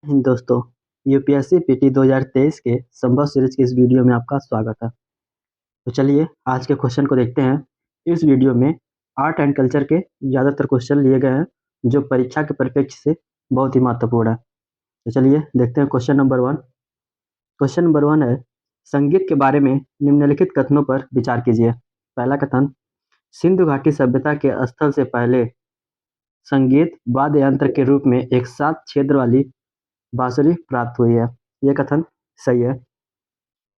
दोस्तों, UPSC PT 2023 के संभव सीरीज की इस वीडियो में आपका स्वागत है। तो चलिए आज के क्वेश्चन को देखते हैं। इस वीडियो में आर्ट एंड कल्चर के ज़्यादातर क्वेश्चन लिए गए हैं जो परीक्षा के परिप्रेक्ष्य से बहुत ही महत्वपूर्ण है। तो चलिए देखते हैं क्वेश्चन नंबर 1। क्वेश्चन नंबर 1 है, संगीत के बारे में निम्नलिखित कथनों पर विचार कीजिए। पहला कथन, सिंधु घाटी सभ्यता के स्थल से पहले संगीत वाद्य यंत्र के रूप में एक 7 छेद वाली बांसुरी प्राप्त हुई है। यह कथन सही है।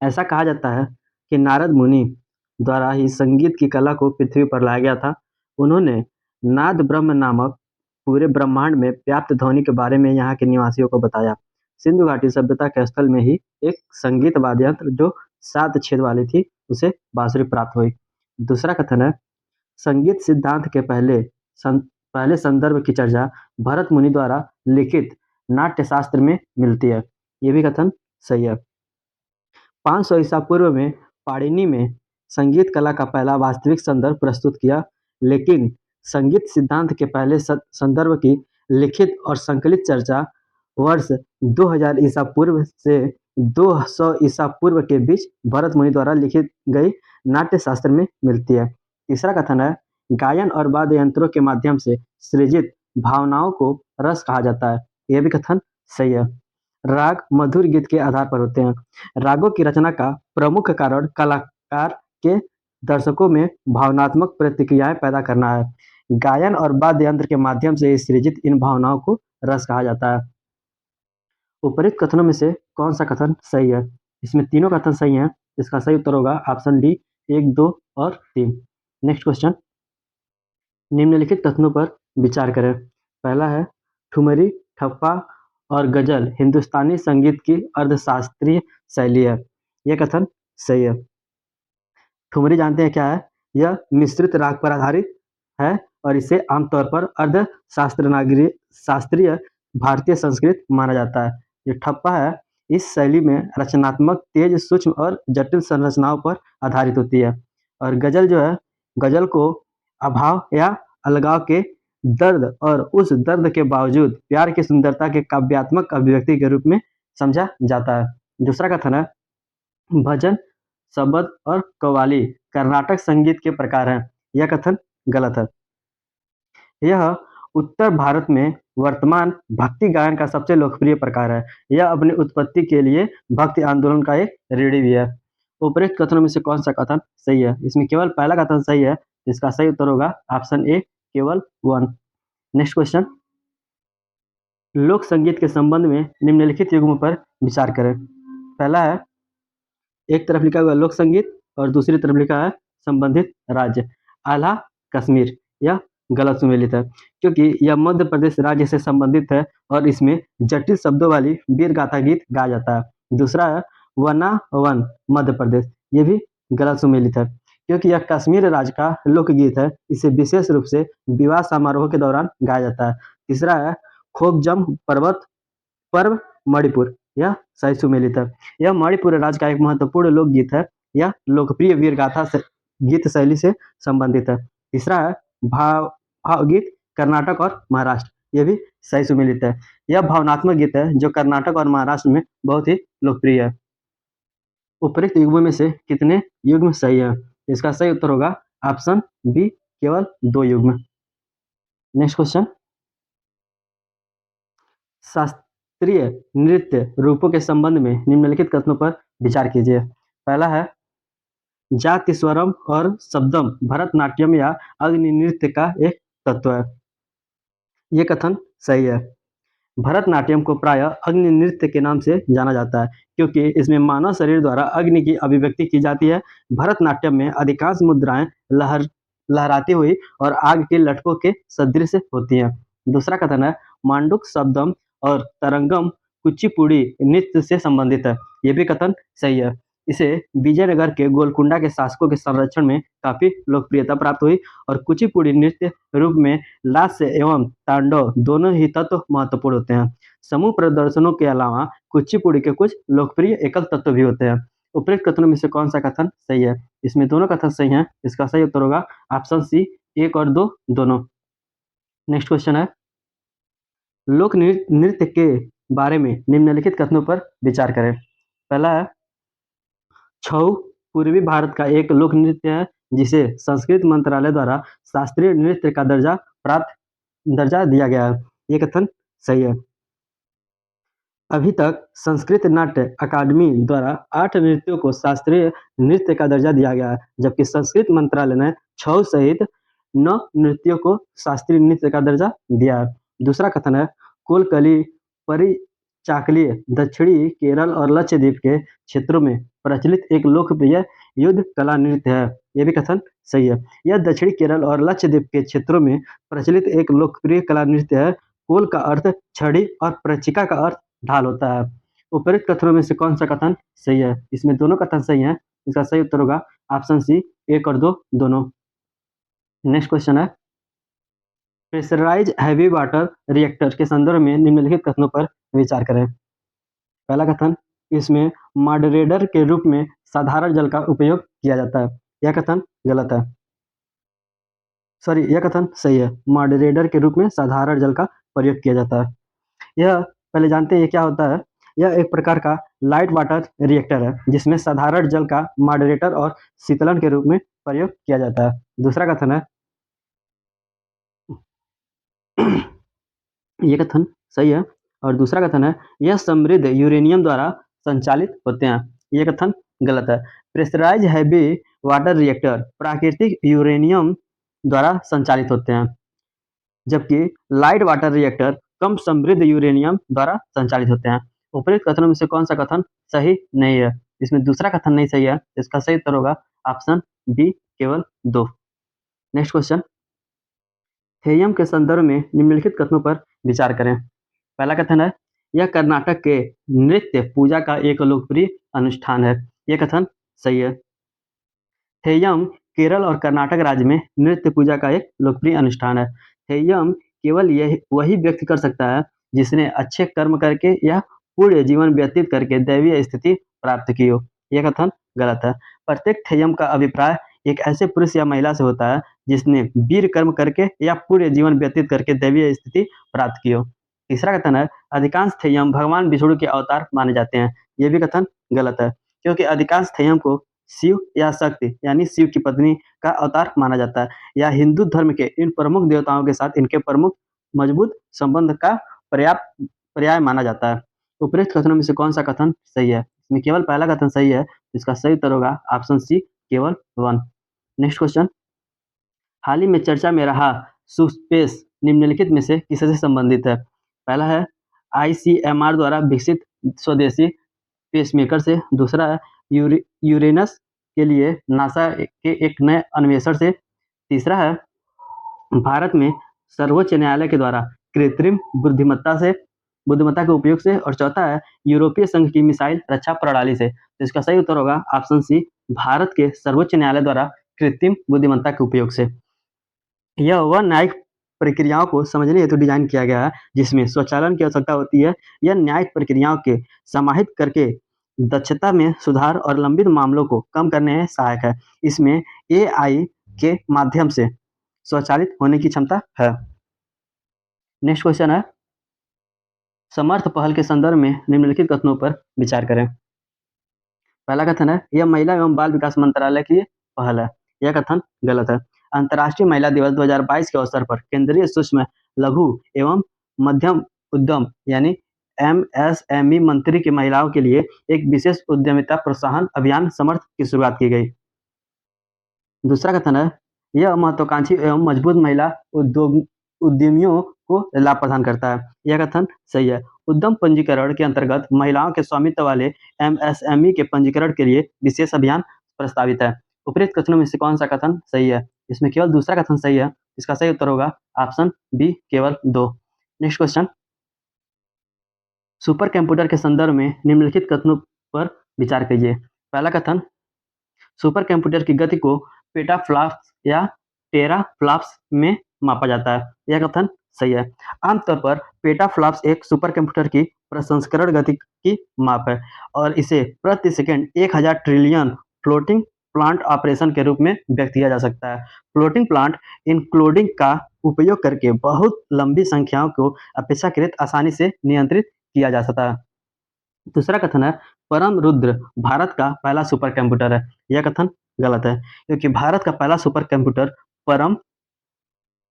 ऐसा कहा जाता है कि नारद मुनि द्वारा ही संगीत की कला को पृथ्वी पर लाया गया था। उन्होंने नाद ब्रह्म नामक पूरे ब्रह्मांड में व्याप्त ध्वनि के बारे में यहाँ के निवासियों को बताया। सिंधु घाटी सभ्यता के स्थल में ही एक संगीत वाद्य यंत्र जो 7 छेद वाली थी उसे बांसुरी प्राप्त हुई। दूसरा कथन है, संगीत सिद्धांत के पहले संदर्भ की चर्चा भरत मुनि द्वारा लिखित नाट्य शास्त्र में मिलती है। ये भी कथन सही है। 500 ईसा पूर्व में पाणिनि में संगीत कला का पहला वास्तविक संदर्भ प्रस्तुत किया, लेकिन संगीत सिद्धांत के पहले संदर्भ की लिखित और संकलित चर्चा वर्ष 2000 ईसा पूर्व से 200 ईसा पूर्व के बीच भरत मुनि द्वारा लिखित गई नाट्य शास्त्र में मिलती है। तीसरा कथन है, गायन और वाद्य यंत्रों के माध्यम से सृजित भावनाओं को रस कहा जाता है। यह भी कथन सही है। राग मधुर गीत के आधार पर होते हैं। रागों की रचना का प्रमुख कारण कलाकार के दर्शकों में भावनात्मक प्रतिक्रियाएं पैदा करना है। गायन और वाद्य यंत्र के माध्यम से सृजित इन भावनाओं को रस कहा जाता है। उपरोक्त कथनों में से कौन सा कथन सही है? इसमें तीनों कथन सही हैं। इसका सही उत्तर होगा ऑप्शन डी 1, 2 और 3। नेक्स्ट क्वेश्चन, निम्नलिखित कथनों पर विचार करें। पहला है, ठुमरी, ठप्पा और गजल हिंदुस्तानी संगीत की अर्धशास्त्रीय शैली है। यह कथन सही है। ठुमरी जानते हैं क्या है? यह मिश्रित राग पर आधारित है और इसे आमतौर पर अर्ध शास्त्रीय भारतीय संस्कृत माना जाता है। जो ठप्पा है, इस शैली में रचनात्मक, तेज, सूक्ष्म और जटिल संरचनाओं पर आधारित होती है। और गजल जो है, गजल को अभाव या अलगाव के दर्द और उस दर्द के बावजूद प्यार की सुंदरता के काव्यात्मक अभिव्यक्ति के रूप में समझा जाता है। दूसरा कथन है, भजन, शबद और कव्वाली कर्नाटक संगीत के प्रकार हैं। यह कथन गलत है। यह उत्तर भारत में वर्तमान भक्ति गायन का सबसे लोकप्रिय प्रकार है। यह अपनी उत्पत्ति के लिए भक्ति आंदोलन का एक ऋणी भी है। उपरोक्त कथनों में से कौन सा कथन सही है? इसमें केवल पहला कथन सही है। इसका सही उत्तर होगा ऑप्शन ए, केवल 1। नेक्स्ट क्वेश्चन, लोक संगीत के संबंध में निम्नलिखित युग्म पर विचार करें। पहला है, एक तरफ लिखा हुआ लोक संगीत और दूसरी तरफ लिखा है संबंधित राज्य। आला कश्मीर, यह गलत सुमेलित है क्योंकि यह मध्य प्रदेश राज्य से संबंधित है और इसमें जटिल शब्दों वाली वीर गाथा गीत गाया जाता है। दूसरा है वनावन, मध्य प्रदेश, ये भी गलत सुमेलित है क्योंकि यह कश्मीर राज्य का लोकगीत है। इसे विशेष रूप से विवाह समारोह के दौरान गाया जाता है। तीसरा है खोकजम पर्वत पर्व, मणिपुर, यह सही सुमेलित है। यह मणिपुर राज्य का एक महत्वपूर्ण लोकगीत है। यह लोकप्रिय वीर गाथा गीत शैली से संबंधित है। तीसरा है भावगीत, कर्नाटक और महाराष्ट्र, यह भी सही सुमेलित है। यह भावनात्मक गीत है जो कर्नाटक और महाराष्ट्र में बहुत ही लोकप्रिय है। उपरोक्त युग्मों में से कितने युग्म सही है? इसका सही उत्तर होगा ऑप्शन बी, केवल 2 युग्म। नेक्स्ट क्वेश्चन, शास्त्रीय नृत्य रूपों के संबंध में निम्नलिखित कथनों पर विचार कीजिए। पहला है, जाति स्वरम और शब्दम भरतनाट्यम या अग्नि नृत्य का एक तत्व है। ये कथन सही है। भरतनाट्यम को प्रायः अग्नि नृत्य के नाम से जाना जाता है क्योंकि इसमें मानव शरीर द्वारा अग्नि की अभिव्यक्ति की जाती है। भरतनाट्यम में अधिकांश मुद्राएं लहराती हुई और आग के लटकों के सदृश होती हैं। दूसरा कथन है, मांडुक शब्दम और तरंगम कुचिपुड़ी नृत्य से संबंधित है। ये भी कथन सही है। इसे विजयनगर के गोलकुंडा के शासकों के संरक्षण में काफी लोकप्रियता प्राप्त हुई और कुचिपुड़ी नृत्य रूप में लास्य एवं तांडव दोनों ही तत्व महत्वपूर्ण होते हैं। समूह प्रदर्शनों के अलावा कुचिपुड़ी के कुछ लोकप्रिय एकल तत्व भी होते हैं। उपरोक्त कथनों में से कौन सा कथन सही है? इसमें दोनों कथन सही हैं। इसका सही उत्तर होगा ऑप्शन सी, 1 और 2 दोनों। नेक्स्ट क्वेश्चन है, लोक नृत्य के बारे में निम्नलिखित कथनों पर विचार करें। पहला है, छऊ पूर्वी भारत का एक लोक नृत्य है जिसे संस्कृत मंत्रालय द्वारा शास्त्रीय नृत्य का दर्जा दिया गया है। ये कथन सही है। अभी तक संस्कृत नाट्य अकादमी द्वारा 8 नृत्यों को शास्त्रीय नृत्य का दर्जा दिया गया है, जबकि संस्कृत मंत्रालय ने छऊ सहित 9 नृत्यों को शास्त्रीय नृत्य का दर्जा दिया है। दूसरा कथन है, कोलकली परिचाकली दक्षिणी केरल और लक्षद्वीप के क्षेत्रों में प्रचलित एक लोकप्रिय युद्ध कला नृत्य है। यह भी कथन सही है। यह दक्षिणी केरल और लक्षद्वीप के क्षेत्रों में प्रचलित एक लोकप्रिय कला नृत्य है। कोल का अर्थ छड़ी और प्रचिका का अर्थ ढाल होता है। उपरोक्त कथनों में से कौन सा कथन सही है? इसमें दोनों कथन सही हैं। इसका सही उत्तर होगा ऑप्शन सी, 1 और 2 दोनों। नेक्स्ट क्वेश्चन है, प्रेशराइज हैवी वाटर रिएक्टर के संदर्भ में निम्नलिखित कथनों पर विचार करें। पहला कथन, इसमें मॉडरेटर के रूप में साधारण जल का उपयोग किया जाता है। यह कथन गलत है। सॉरी, यह कथन सही है। मॉडरेटर के रूप में साधारण जल का प्रयोग किया जाता है। यह पहले जानते हैं ये क्या होता है। यह एक प्रकार का लाइट वाटर रिएक्टर है जिसमें साधारण जल का मॉडरेटर और शीतलन के रूप में प्रयोग किया जाता है। दूसरा कथन है, ये कथन सही है। और दूसरा कथन है, यह समृद्ध यूरेनियम द्वारा संचालित होते हैं। ये कथन गलत है। प्रेशराइज हैवी वाटर रिएक्टर प्राकृतिक यूरेनियम द्वारा संचालित होते हैं, जबकि लाइट वाटर रिएक्टर कम समृद्ध यूरेनियम द्वारा संचालित होते हैं। उपरोक्त कथनों में से कौन सा कथन सही नहीं है? इसमें दूसरा कथन नहीं सही है। इसका सही उत्तर होगा ऑप्शन बी, केवल 2। नेक्स्ट क्वेश्चन, थेयम के संदर्भ में निम्नलिखित कथनों पर विचार करें। पहला कथन है, यह कर्नाटक के नृत्य पूजा का एक लोकप्रिय अनुष्ठान है। यह कथन सही है। थेयम केरल और कर्नाटक राज्य में नृत्य पूजा का एक लोकप्रिय अनुष्ठान है। थेयम केवल वही व्यक्ति कर सकता है जिसने अच्छे कर्म करके या पूर्ण जीवन व्यतीत करके दैवीय स्थिति प्राप्त की हो। यह कथन गलत है। प्रत्येक थेयम का अभिप्राय एक ऐसे पुरुष या महिला से होता है जिसने वीर कर्म करके या पूर्ण जीवन व्यतीत करके दैवीय स्थिति प्राप्त की हो। तीसरा कथन है, अधिकांश थेयम भगवान विष्णु के अवतार माने जाते हैं। यह भी कथन गलत है, क्योंकि अधिकांश थेयम को शिव या शक्ति यानी शिव की पत्नी का अवतार माना जाता है, या हिंदू धर्म के इन प्रमुख देवताओं के साथ इनके प्रमुख मजबूत संबंध का पर्याय माना जाता है। उपरोक्त कथनों में से कौन सा कथन सही है? इसमें केवल पहला कथन सही है। इसका सही उत्तर होगा ऑप्शन सी, केवल 1। नेक्स्ट क्वेश्चन, हाल ही में चर्चा में रहा सुस्पेस निम्नलिखित में से किससे संबंधित है? पहला है, ICMR द्वारा विकसित स्वदेशी पेसमेकर से। दूसरा है, यूरेनस के लिए नासा के एक नए अन्वेषण से। तीसरा है, भारत में सर्वोच्च न्यायालय के द्वारा कृत्रिम बुद्धिमत्ता के उपयोग से। और चौथा है, यूरोपीय संघ की मिसाइल रक्षा प्रणाली से। तो इसका सही उत्तर होगा ऑप्शन सी, भारत के सर्वोच्च न्यायालय द्वारा कृत्रिम बुद्धिमत्ता के उपयोग से। यह वह न्यायिक प्रक्रियाओं को समझने हेतु डिजाइन किया गया है जिसमें स्वचालन की आवश्यकता होती है। यह न्यायिक प्रक्रियाओं के समाहित करके दक्षता में सुधार और लंबित मामलों को कम करने में सहायक है। इसमें AI के माध्यम से स्वचालित होने की क्षमता है। नेक्स्ट क्वेश्चन है, समर्थ पहल के संदर्भ में निम्नलिखित कथनों पर विचार करें। पहला कथन है, यह महिला एवं बाल विकास मंत्रालय की पहल है। यह कथन गलत है। अंतर्राष्ट्रीय महिला दिवस 2022 के अवसर पर केंद्रीय सूक्ष्म लघु एवं मध्यम उद्यम यानी MSME मंत्री की महिलाओं के लिए एक विशेष उद्यमिता प्रोत्साहन अभियान समर्थ की शुरुआत की गई। दूसरा कथन है, यह महत्वाकांक्षी एवं मजबूत महिला उद्यमियों को लाभ प्रदान करता है। यह कथन सही है। उद्यम पंजीकरण के अंतर्गत महिलाओं के स्वामित्व वाले MSME के पंजीकरण के लिए विशेष अभियान प्रस्तावित है। उपरोक्त कथनों में से कौन सा कथन सही है? इसमें केवल दूसरा कथन सही है। इसका सही उत्तर होगा ऑप्शन बी, केवल 2। नेक्स्ट क्वेश्चन, सुपर कंप्यूटर के संदर्भ में निम्नलिखित कथनों पर विचार कीजिए। पहला कथन, सुपर कंप्यूटर की गति को पेटाफ्लॉप्स या टेराफ्लॉप्स में मापा जाता है। यह कथन सही है। आमतौर पर पेटाफ्लॉप्स एक सुपर कंप्यूटर की प्रसंस्करण गति की माप है और इसे प्रति second 1000 trillion floating plant operation के रूप में व्यक्त किया जा सकता है। फ्लोटिंग प्लांट इंक्लूडिंग का उपयोग करके बहुत लंबी संख्याओं को अपेक्षाकृत आसानी से नियंत्रित किया जा सकता है। दूसरा कथन है परम रुद्र भारत का पहला सुपर कंप्यूटर है। यह कथन गलत है, क्योंकि भारत का पहला सुपर कंप्यूटर परम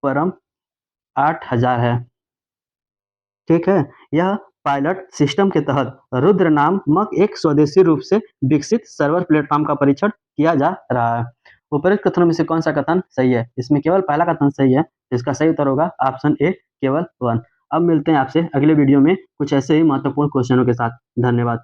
परम 8000 है। ठीक है, यह पायलट सिस्टम के तहत रुद्र नामक एक स्वदेशी रूप से विकसित सर्वर प्लेटफॉर्म का परीक्षण किया जा रहा है। उपरोक्त कथनों में से कौन सा कथन सही है? इसमें केवल पहला कथन सही है, इसका सही उत्तर होगा ऑप्शन ए केवल 1। अब मिलते हैं आपसे अगले वीडियो में कुछ ऐसे ही महत्वपूर्ण क्वेश्चनों के साथ। धन्यवाद।